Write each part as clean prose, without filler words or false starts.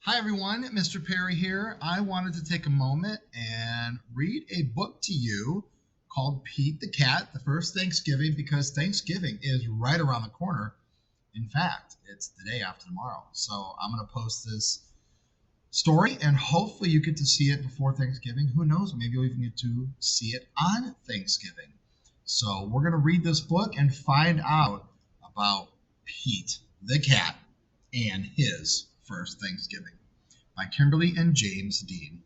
Hi everyone, Mr. Perry here. I wanted to take a moment and read a book to you called Pete the Cat, the First Thanksgiving, because Thanksgiving is right around the corner. In fact, it's the day after tomorrow. So I'm going to post this story and hopefully you get to see it before Thanksgiving. Who knows? Maybe you'll even get to see it on Thanksgiving. So we're going to read this book and find out about Pete the Cat and his first Thanksgiving by Kimberly and James Dean.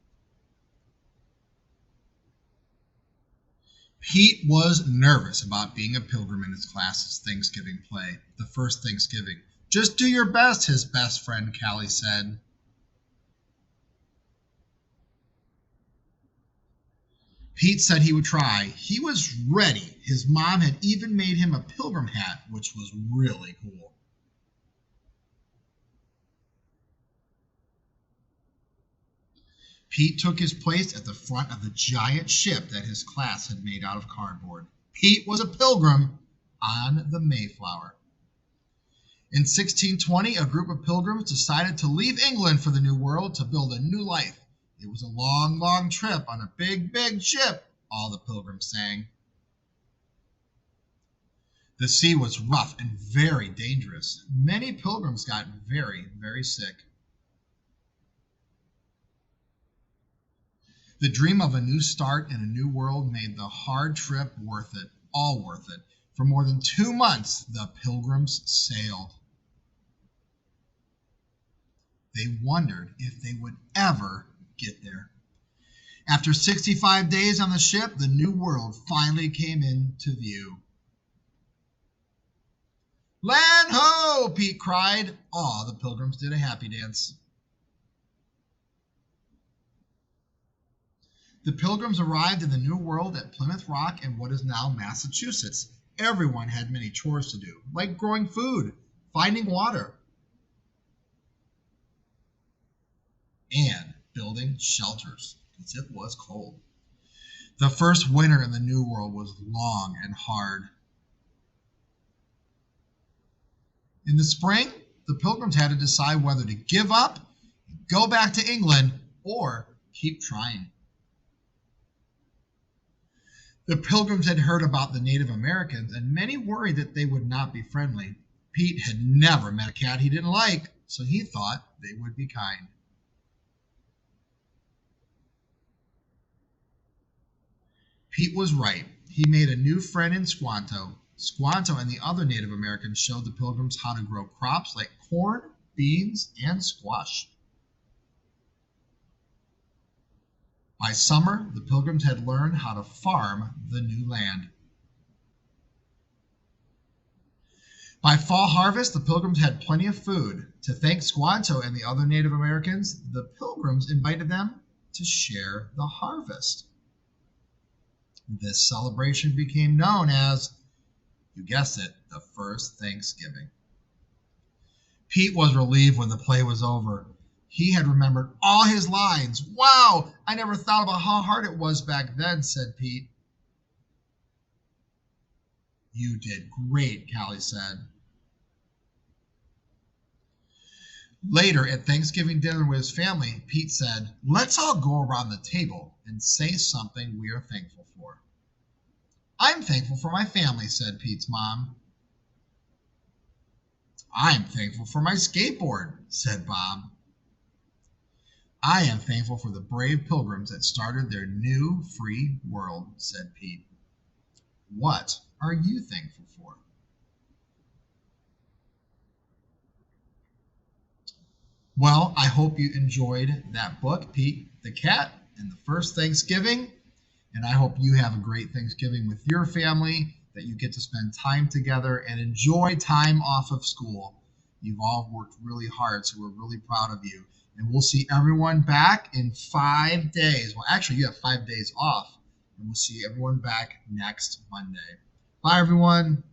Pete was nervous about being a pilgrim in his class's Thanksgiving play, the first Thanksgiving. Just do your best, his best friend Callie said. Pete said he would try. He was ready. His mom had even made him a pilgrim hat, which was really cool. Pete took his place at the front of the giant ship that his class had made out of cardboard. Pete was a pilgrim on the Mayflower. In 1620, a group of pilgrims decided to leave England for the New World to build a new life. It was a long, long trip on a big, big ship, all the pilgrims sang. The sea was rough and very dangerous. Many pilgrims got very, very sick. The dream of a new start in a new world made the hard trip worth it, all worth it. For more than 2 months, the pilgrims sailed. They wondered if they would ever get there. After 65 days on the ship, the new world finally came into view. Land ho! Pete cried. All the pilgrims did a happy dance. The pilgrims arrived in the New World at Plymouth Rock in what is now Massachusetts. Everyone had many chores to do, like growing food, finding water, and building shelters, because it was cold. The first winter in the New World was long and hard. In the spring, the pilgrims had to decide whether to give up, go back to England, or keep trying. The pilgrims had heard about the Native Americans, and many worried that they would not be friendly. Pete had never met a cat he didn't like, so he thought they would be kind. Pete was right. He made a new friend in Squanto. Squanto and the other Native Americans showed the pilgrims how to grow crops like corn, beans, and squash. By summer, the pilgrims had learned how to farm the new land. By fall harvest, the pilgrims had plenty of food. To thank Squanto and the other Native Americans, the pilgrims invited them to share the harvest. This celebration became known as, you guessed it, the first Thanksgiving. Pete was relieved when the play was over. He had remembered all his lines. Wow, I never thought about how hard it was back then, said Pete. You did great, Callie said. Later, at Thanksgiving dinner with his family, Pete said, let's all go around the table and say something we are thankful for. I'm thankful for my family, said Pete's mom. I'm thankful for my skateboard, said Bob. I am thankful for the brave pilgrims that started their new free world, said Pete. What are you thankful for? Well, I hope you enjoyed that book, Pete the Cat and the First Thanksgiving. And I hope you have a great Thanksgiving with your family, that you get to spend time together and enjoy time off of school. You've all worked really hard, so we're really proud of you. And we'll see everyone back in 5 days. Well, actually, you have 5 days off. And we'll see everyone back next Monday. Bye, everyone.